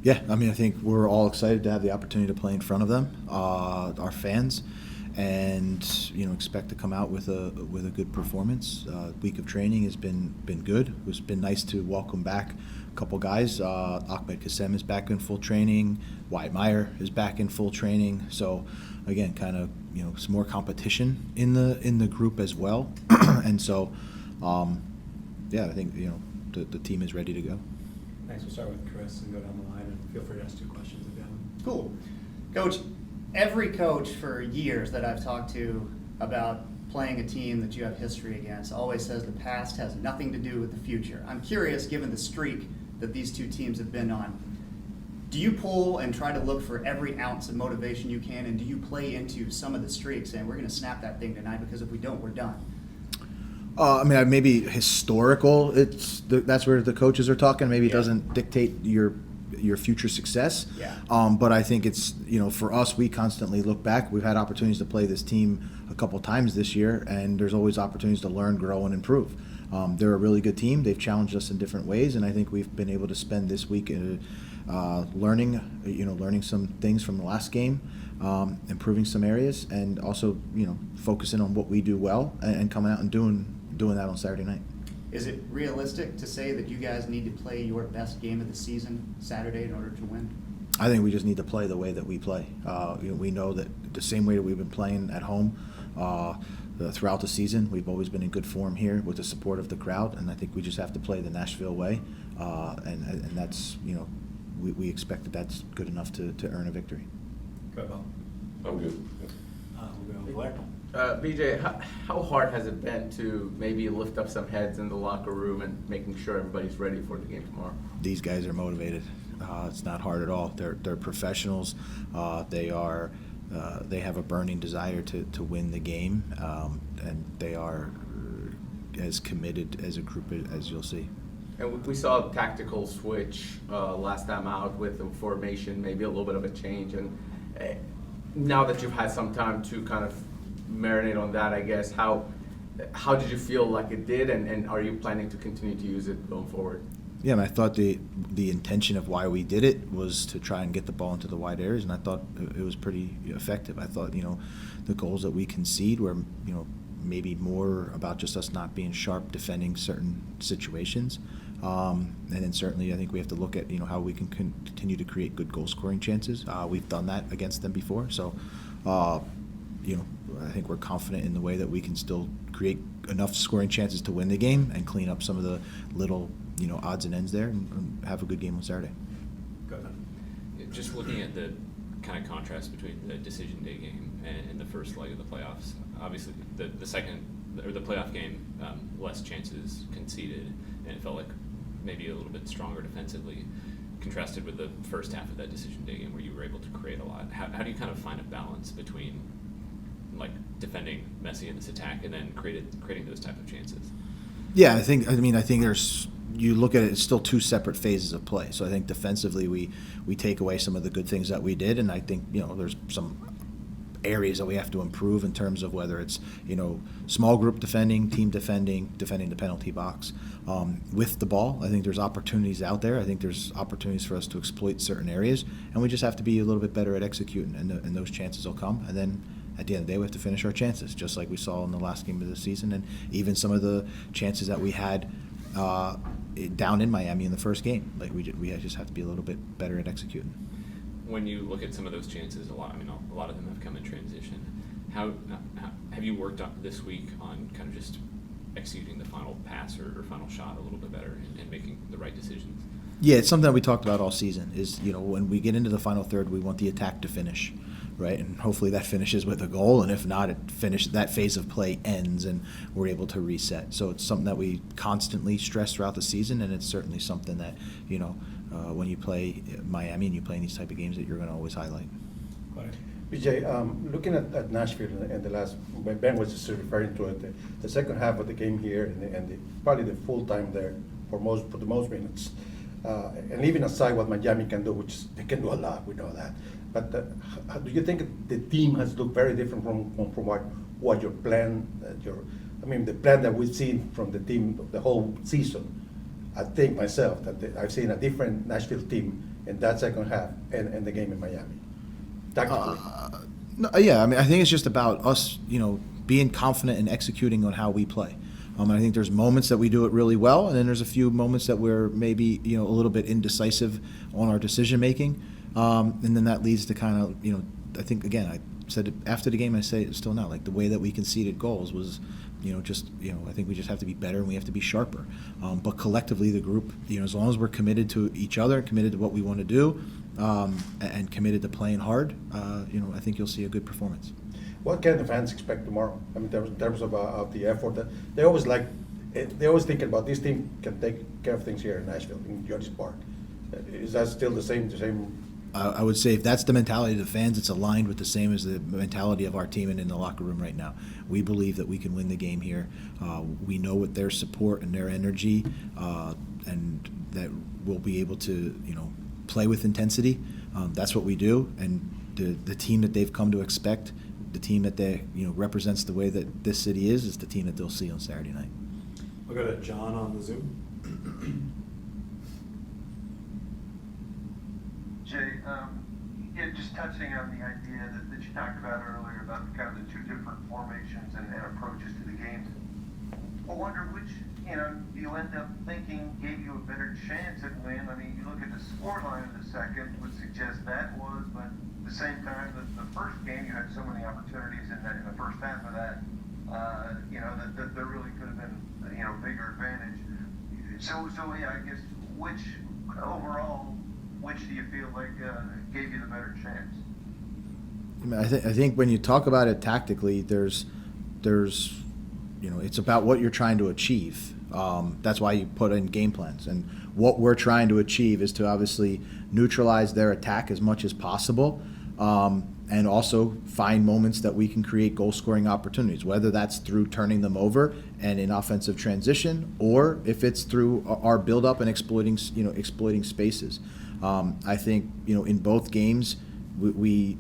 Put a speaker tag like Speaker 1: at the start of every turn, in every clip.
Speaker 1: Yeah, I mean, I think we're all excited to have the opportunity to play in front of them, our fans, and expect to come out with a good performance. Week of training has been good. It's been nice to welcome back a couple guys. Ahmed Kassem is back in full training. Wyatt Meyer is back in full training. So again, kind of some more competition in the group as well, and so yeah, I think the team is ready to go.
Speaker 2: Thanks. We'll start with Chris and go down the line, and feel free to ask 2 questions if you have them.
Speaker 3: Cool. Coach, every coach for years that I've talked to about playing a team that you have history against always says the past has nothing to do with the future. I'm curious, given the streak that these 2 teams have been on, do you pull and try to look for every ounce of motivation you can, and do you play into some of the streaks saying we're going to snap that thing tonight because if we don't, we're done?
Speaker 1: I mean, maybe historical. That's where the coaches are talking. Maybe it doesn't dictate your future success.
Speaker 3: Yeah.
Speaker 1: But I think it's for us, we constantly look back. We've had opportunities to play this team a couple times this year, and there's always opportunities to learn, grow, and improve. They're a really good team. They've challenged us in different ways, and I think we've been able to spend this week learning some things from the last game, improving some areas, and also focusing on what we do well and coming out and doing that on Saturday night.
Speaker 3: Is it realistic to say that you guys need to play your best game of the season Saturday in order to win?
Speaker 1: I think we just need to play the way that we play. We know that the same way that we've been playing at home throughout the season, we've always been in good form here with the support of the crowd, and I think we just have to play the Nashville way, and that's we expect that that's good enough to earn a victory.
Speaker 2: Go ahead, Bob.
Speaker 4: I'm good.
Speaker 2: We'll go Blair.
Speaker 5: BJ, how hard has it been to maybe lift up some heads in the locker room and making sure everybody's ready for the game tomorrow?
Speaker 1: These guys are motivated. It's not hard at all. They're professionals. They have a burning desire to win the game, and they are as committed as a group as you'll see.
Speaker 5: And we saw a tactical switch last time out with the formation, maybe a little bit of a change. And now that you've had some time to kind of marinate on that, I guess, how did you feel like it did, and are you planning to continue to use it going forward?
Speaker 1: Yeah, and I thought the intention of why we did it was to try and get the ball into the wide areas, and I thought it was pretty effective. I thought the goals that we concede were maybe more about just us not being sharp defending certain situations, and then certainly I think we have to look at how we can continue to create good goal scoring chances. We've done that against them before, so I think we're confident in the way that we can still create enough scoring chances to win the game and clean up some of the little odds and ends there and have a good game on Saturday.
Speaker 2: Go ahead.
Speaker 6: Just looking at the kind of contrast between the decision day game and the first leg of the playoffs, obviously the second or the playoff game, less chances conceded, and it felt like maybe a little bit stronger defensively, contrasted with the first half of that decision day game where you were able to create a lot. How do you kind of find a balance between like defending Messi in this attack and then creating those type of chances?
Speaker 1: Yeah, I think there's, you look at it, it's still 2 separate phases of play. So I think defensively we take away some of the good things that we did, and I think there's some areas that we have to improve in terms of whether it's small group defending, team defending the penalty box. With the ball, I think there's opportunities out there. I think there's opportunities for us to exploit certain areas, and we just have to be a little bit better at executing, and those chances will come. And then at the end of the day, we have to finish our chances, just like we saw in the last game of the season, and even some of the chances that we had down in Miami in the first game. Like we just have to be a little bit better at executing.
Speaker 6: When you look at some of those chances, a lot of them have come in transition. How have you worked on this week on kind of just executing the final pass or final shot a little bit better and making the right decisions?
Speaker 1: Yeah, it's something that we talked about all season. Is when we get into the final third, we want the attack to finish, right? And hopefully that finishes with a goal, and if not, that phase of play ends and we're able to reset. So it's something that we constantly stress throughout the season, and it's certainly something that when you play Miami and you play in these type of games that you're going to always highlight.
Speaker 7: BJ, looking at Nashville and the last, when Ben was just referring to it, the second half of the game here and probably the full time there for the most minutes, and leaving aside what Miami can do, which they can do a lot, we know that. But how do you think the team has looked very different from what your plan, the plan that we've seen from the team the whole season? I think myself that I've seen a different Nashville team in that second half and the game in Miami? Tactically.
Speaker 1: No, yeah, I mean, I think it's just about us, being confident and executing on how we play. I think there's moments that we do it really well, and then there's a few moments that we're maybe, a little bit indecisive on our decision making, and then that leads to kind of, I think again, I said it after the game, I say it still now, like the way that we conceded goals was, I think we just have to be better and we have to be sharper. But collectively, the group, as long as we're committed to each other, committed to what we want to do, and committed to playing hard, I think you'll see a good performance.
Speaker 7: What can the fans expect tomorrow? I mean, in terms of the effort, they always think about this team can take care of things here in Nashville, in George's Park. Is that still the same?
Speaker 1: I would say if that's the mentality of the fans, it's aligned with the same as the mentality of our team and in the locker room right now. We believe that we can win the game here. We know with their support and their energy, and that we'll be able to, play with intensity. That's what we do, and the team that they've come to expect, the team that they, represents the way that this city is the team that they'll see on Saturday night.
Speaker 2: We'll go to John on the Zoom.
Speaker 4: Jay, just touching on the idea that you talked about earlier about kind of the two different formations and approaches to the game. I wonder which, you end up thinking gave you a better chance at win. I mean, you look at the scoreline of the second would suggest that was, but at the same time, the first game you had so many opportunities in the first half of that, that there really could have been, bigger advantage. So yeah, I guess which do you feel like gave you the better chance?
Speaker 1: I think when you talk about it tactically, there's it's about what you're trying to achieve. That's why you put in game plans. And what we're trying to achieve is to obviously neutralize their attack as much as possible, and also find moments that we can create goal-scoring opportunities, whether that's through turning them over and in offensive transition, or if it's through our build-up and exploiting spaces. I think, in both games, we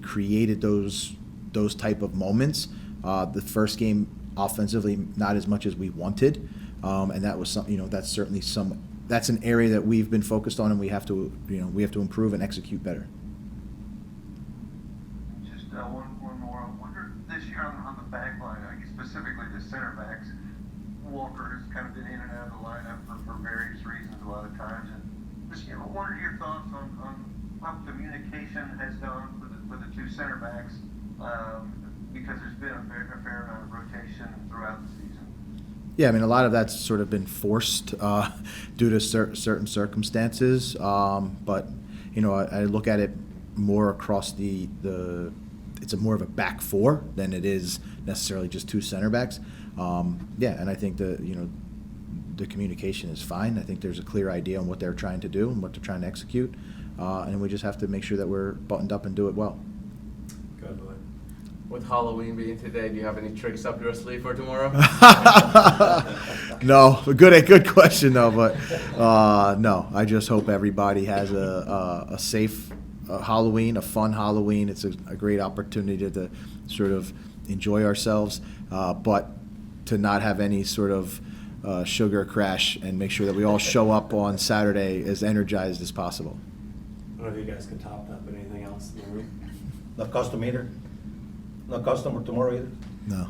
Speaker 1: created those type of moments. The first game offensively, not as much as we wanted, and that was something. That's certainly that's an area that we've been focused on, and we have to improve and execute better.
Speaker 4: Just one more. I wonder this year on the back line, I guess specifically the center backs, Walker has kind of been in and out of the lineup for various reasons a lot of times, and just what are your thoughts on how communication has gone for the two center backs? Because there's been a fair amount of rotation throughout the season.
Speaker 1: Yeah, I mean, a lot of that's sort of been forced due to certain circumstances. But I look at it more across it's more of a back four than it is necessarily just two center backs. And I think the communication is fine. I think there's a clear idea on what they're trying to do and what they're trying to execute, and we just have to make sure that we're buttoned up and do it well.
Speaker 2: Go ahead, Billy.
Speaker 5: With Halloween being today, do you have any tricks up your sleeve for tomorrow?
Speaker 1: No, good question though, but no. I just hope everybody has a safe Halloween, a fun Halloween. It's a great opportunity to sort of enjoy ourselves, but to not have any sort of sugar crash, and make sure that we all show up on Saturday as energized as possible.
Speaker 2: I don't know if you guys can top that, but anything else in the room?
Speaker 7: Not custom either? Not custom tomorrow either?
Speaker 1: No.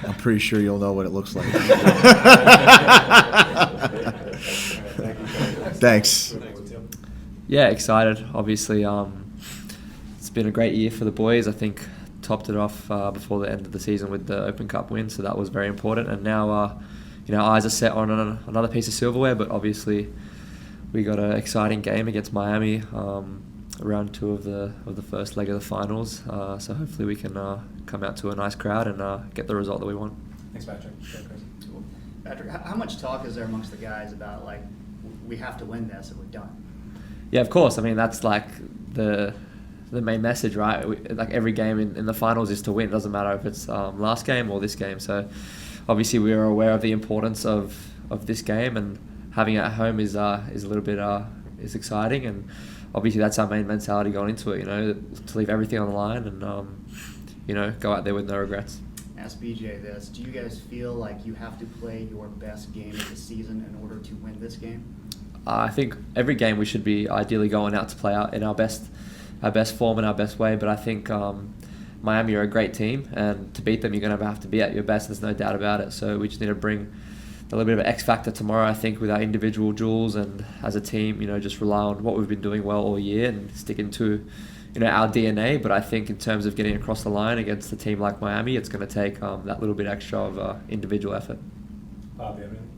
Speaker 1: I'm pretty sure you'll know what it looks like. Thanks.
Speaker 8: Yeah, excited. Obviously, it's been a great year for the boys. I think topped it off before the end of the season with the Open Cup win, so that was very important. And now, eyes are set on another piece of silverware. But obviously, we got an exciting game against Miami, round 2 of the first leg of the finals. So hopefully we can come out to a nice crowd and get the result that we want.
Speaker 2: Thanks, Patrick. Go ahead, Chris.
Speaker 3: Patrick, how much talk is there amongst the guys about, like, we have to win this and we're done?
Speaker 8: Yeah, of course. I mean, that's like the main message, right? Like every game in the finals is to win. It doesn't matter if it's last game or this game. So obviously we are aware of the importance of this game, and having it at home is a little bit is exciting, and obviously that's our main mentality going into it. To leave everything on the line and go out there with no regrets.
Speaker 3: Ask BJ this: do you guys feel like you have to play your best game of the season in order to win this game?
Speaker 8: I think every game we should be ideally going out to play out in our best form and our best way. But I think Miami are a great team, and to beat them, you're going to have to be at your best. There's no doubt about it. So we just need to bring a little bit of an X factor tomorrow, I think, with our individual duels, and as a team, just rely on what we've been doing well all year and sticking to, our DNA. But I think in terms of getting across the line against a team like Miami, it's going to take that little bit extra of individual effort.
Speaker 2: Bob, you have anything?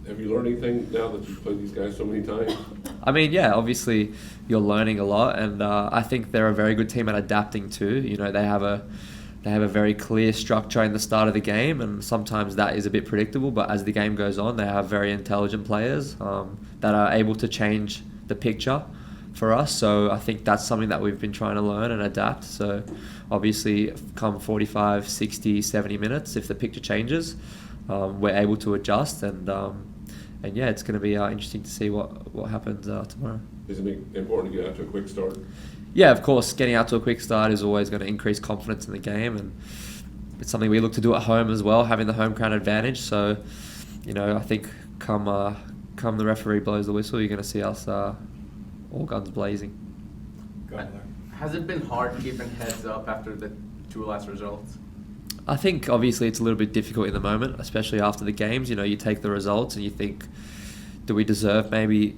Speaker 9: Have you learned anything now that you've played these guys so many times?
Speaker 8: I mean, yeah, obviously you're learning a lot, and I think they're a very good team at adapting too. They have a very clear structure in the start of the game, and sometimes that is a bit predictable. But as the game goes on, they have very intelligent players that are able to change the picture for us. So I think that's something that we've been trying to learn and adapt. So obviously, come 45, 60, 70 minutes, if the picture changes, we're able to adjust, and yeah, it's going to be interesting to see what happens tomorrow.
Speaker 9: Is it important to get out to a quick start?
Speaker 8: Yeah, of course, getting out to a quick start is always going to increase confidence in the game, and it's something we look to do at home as well, having the home crowd advantage. So, I think come the referee blows the whistle, you're going to see us all guns blazing.
Speaker 2: Go ahead, Larry.
Speaker 5: Has it been hard keeping heads up after the 2 last results?
Speaker 8: I think obviously it's a little bit difficult in the moment, especially after the games. You take the results and you think, do we deserve, maybe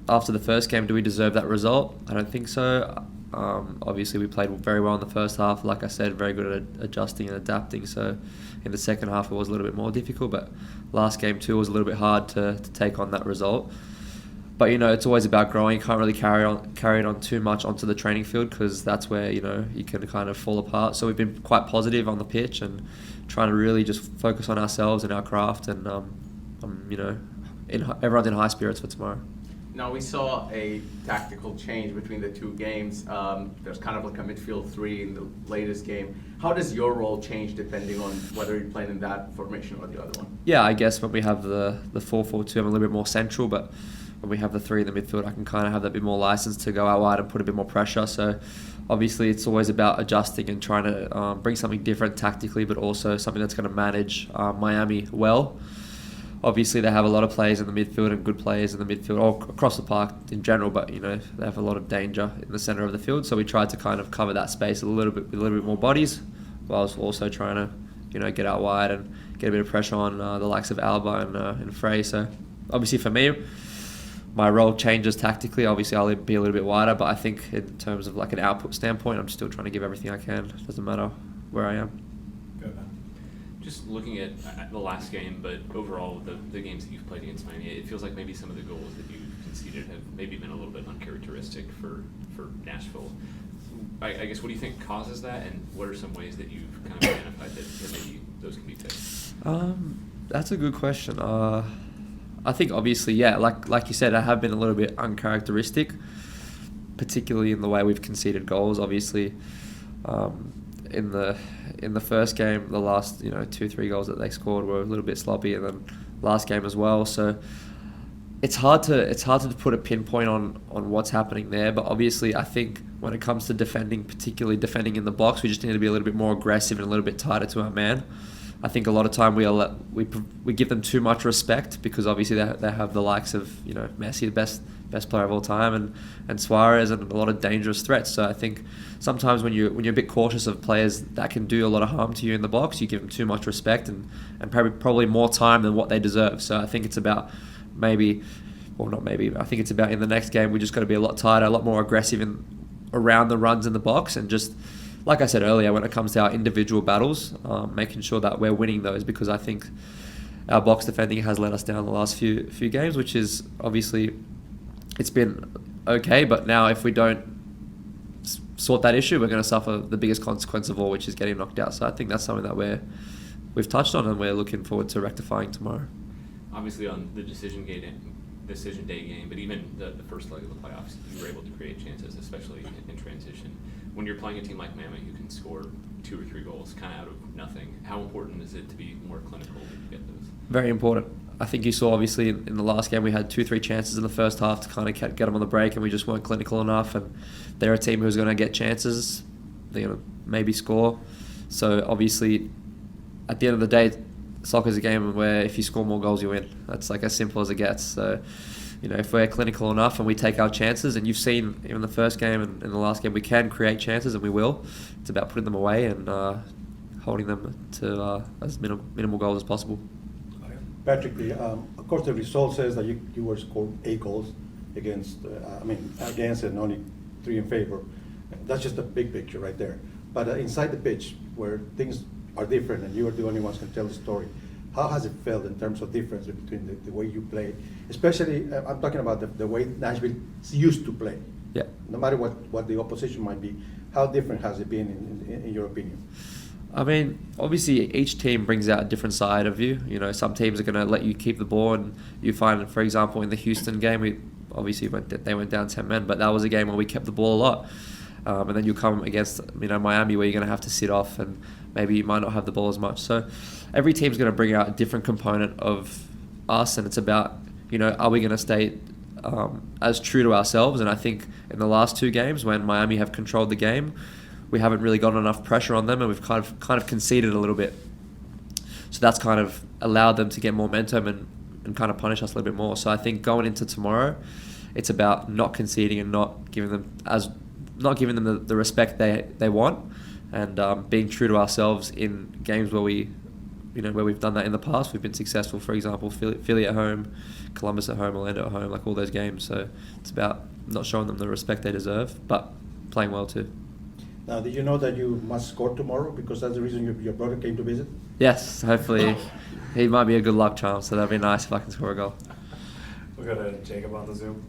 Speaker 8: after the first game, do we deserve that result? I don't think so. Obviously we played very well in the first half, like I said, very good at adjusting and adapting. So in the second half it was a little bit more difficult, but last game too was a little bit hard to take on that result. But it's always about growing. You can't really carry it on too much onto the training field, because that's where you can kind of fall apart. So we've been quite positive on the pitch and trying to really just focus on ourselves and our craft, and everyone's in high spirits for tomorrow.
Speaker 5: Now, we saw a tactical change between the 2 games. There's kind of like a midfield 3 in the latest game. How does your role change depending on whether you're playing in that formation or the other one?
Speaker 8: Yeah, I guess when we have the 4-4-2, I'm a little bit more central, but when we have the 3 in the midfield, I can kind of have that bit more license to go out wide and put a bit more pressure. So obviously it's always about adjusting and trying to bring something different tactically, but also something that's going to manage Miami well. Obviously they have a lot of players in the midfield and good players in the midfield, all across the park in general, but they have a lot of danger in the centre of the field. So we tried to kind of cover that space a little bit more bodies, whilst also trying to get out wide and get a bit of pressure on the likes of Alba and Frey. So obviously for me, my role changes tactically. Obviously I'll be a little bit wider, but I think in terms of like an output standpoint, I'm still trying to give everything I can. It doesn't matter where I am.
Speaker 2: Go ahead, Ben.
Speaker 6: Just looking at the last game, but overall the games that you've played against Miami, it feels like maybe some of the goals that you've conceded have maybe been a little bit uncharacteristic for Nashville. I guess, what do you think causes that, and what are some ways that you've kind of identified that maybe those can be fixed?
Speaker 8: That's a good question. I think obviously, yeah, like you said, I have been a little bit uncharacteristic, particularly in the way we've conceded goals. Obviously, in the first game, the last 2-3 goals that they scored were a little bit sloppy, and then last game as well. So it's hard to put a pinpoint on what's happening there. But obviously, I think when it comes to defending, particularly defending in the box, we just need to be a little bit more aggressive and a little bit tighter to our man. I think a lot of time we give them too much respect, because obviously they have the likes of Messi, the best player of all time, and Suarez, and a lot of dangerous threats. So I think sometimes when you're a bit cautious of players that can do a lot of harm to you in the box, you give them too much respect and probably more time than what they deserve. So I think it's about I think it's about in the next game we just got to be a lot tighter, a lot more aggressive around the runs in the box, and just, like I said earlier, when it comes to our individual battles, making sure that we're winning those, because I think our box defending has let us down the last few games, which is obviously, it's been okay, but now if we don't sort that issue, we're going to suffer the biggest consequence of all, which is getting knocked out. So I think that's something that we've touched on, and we're looking forward to rectifying tomorrow.
Speaker 6: Obviously on the decision day game, but even the first leg of the playoffs, you were able to create chances, especially in transition. When you're playing a team like Miami who can score 2 or 3 goals kind of out of nothing, how important is it to be more clinical when you get those?
Speaker 8: Very important. I think you saw obviously in the last game we had 2-3 chances in the first half to kind of get them on the break, and we just weren't clinical enough, and they're a team who's going to get chances, they're going to maybe score. So obviously at the end of the day, soccer's a game where if you score more goals you win. That's like as simple as it gets. So if we're clinical enough and we take our chances, and you've seen in the first game and in the last game, we can create chances and we will. It's about putting them away and holding them to as minimal goals as possible.
Speaker 7: Patrick, of course, the result says that you were scored 8 goals against and only 3 in favor. That's just the big picture right there. But inside the pitch, where things are different and you are the only ones who can tell the story, how has it felt in terms of difference between the way you play? Especially, I'm talking about the way Nashville used to play.
Speaker 8: Yeah.
Speaker 7: No matter what the opposition might be, how different has it been in your opinion?
Speaker 8: I mean, obviously each team brings out a different side of you. Some teams are going to let you keep the ball, and you find, for example, in the Houston game, they went down 10 men, but that was a game where we kept the ball a lot. And then you come against Miami, where you're going to have to sit off, and maybe you might not have the ball as much. So every team's going to bring out a different component of us, and it's about are we going to stay as true to ourselves? And I think in the last 2 games, when Miami have controlled the game, we haven't really gotten enough pressure on them, and we've kind of conceded a little bit. So that's kind of allowed them to get more momentum and kind of punish us a little bit more. So I think going into tomorrow, it's about not conceding and not giving them the respect they want, and being true to ourselves in games where where we've done that in the past. We've been successful. For example, Philly at home, Columbus at home, Orlando at home, like all those games. So it's about not showing them the respect they deserve, but playing well too.
Speaker 7: Now, did you know that you must score tomorrow because that's the reason your brother came to visit?
Speaker 8: Yes, hopefully he might be a good luck charm, so that'd be nice if I can score a goal.
Speaker 2: We'll go to Jacob on the Zoom.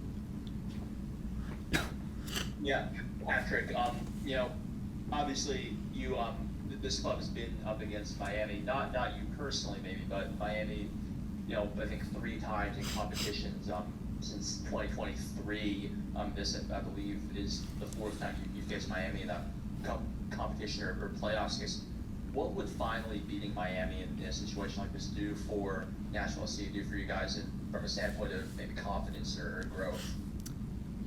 Speaker 10: Yeah, Patrick, obviously you, this club has been up against Miami, not you personally maybe, but Miami, I think 3 times in competitions since 2023. This, I believe, is the 4th time you faced Miami in that competition or playoffs. I guess, what would finally beating Miami in a situation like this do for Nashville SC, do for you guys from a standpoint of maybe confidence or growth?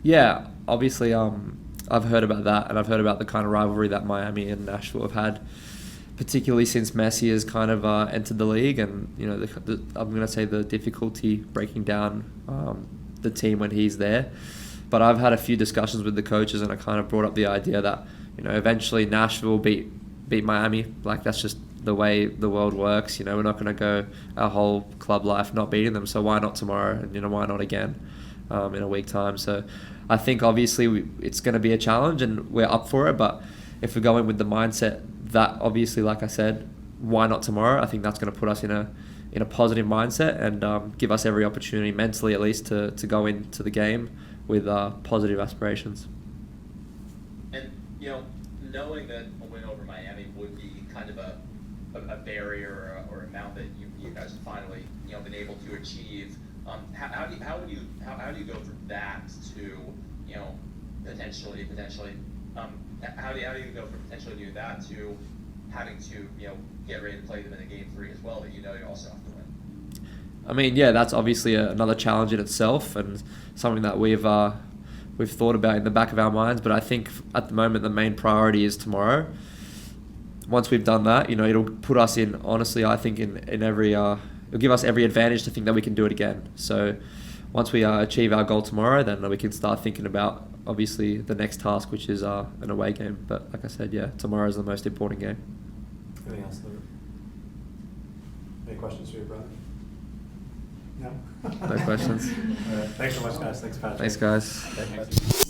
Speaker 8: Yeah, obviously, I've heard about that, and I've heard about the kind of rivalry that Miami and Nashville have had, particularly since Messi has kind of entered the league, and I'm going to say the difficulty breaking down the team when he's there. But I've had a few discussions with the coaches, and I kind of brought up the idea that eventually Nashville will beat Miami. Like, that's just the way the world works. We're not going to go our whole club life not beating them. So why not tomorrow? And why not again in a week time? So I think obviously it's going to be a challenge, and we're up for it. But if we're going with the mindset that obviously, like I said, why not tomorrow? I think that's going to put us in a positive mindset and give us every opportunity, mentally at least, to go into the game with positive aspirations.
Speaker 10: And knowing that a win over Miami would be kind of a barrier or amount that you guys have finally been able to achieve. How do you go from that to potentially how do you go from potentially doing that to having to get ready to play them in a game 3 as well that you also have to win?
Speaker 8: I mean, yeah, that's obviously another challenge in itself, and something that we've thought about in the back of our minds. But I think at the moment the main priority is tomorrow. Once we've done that, it'll put us in, honestly, I think in every it'll give us every advantage to think that we can do it again. So once we achieve our goal tomorrow, then we can start thinking about obviously the next task, which is an away game. But like I said, yeah, tomorrow is the most important game.
Speaker 2: Anything else, Lou? Any questions for your brother? No?
Speaker 8: No questions.
Speaker 2: All right. Thanks so much, guys. Thanks, Patrick.
Speaker 8: Thanks, guys.
Speaker 2: Thanks.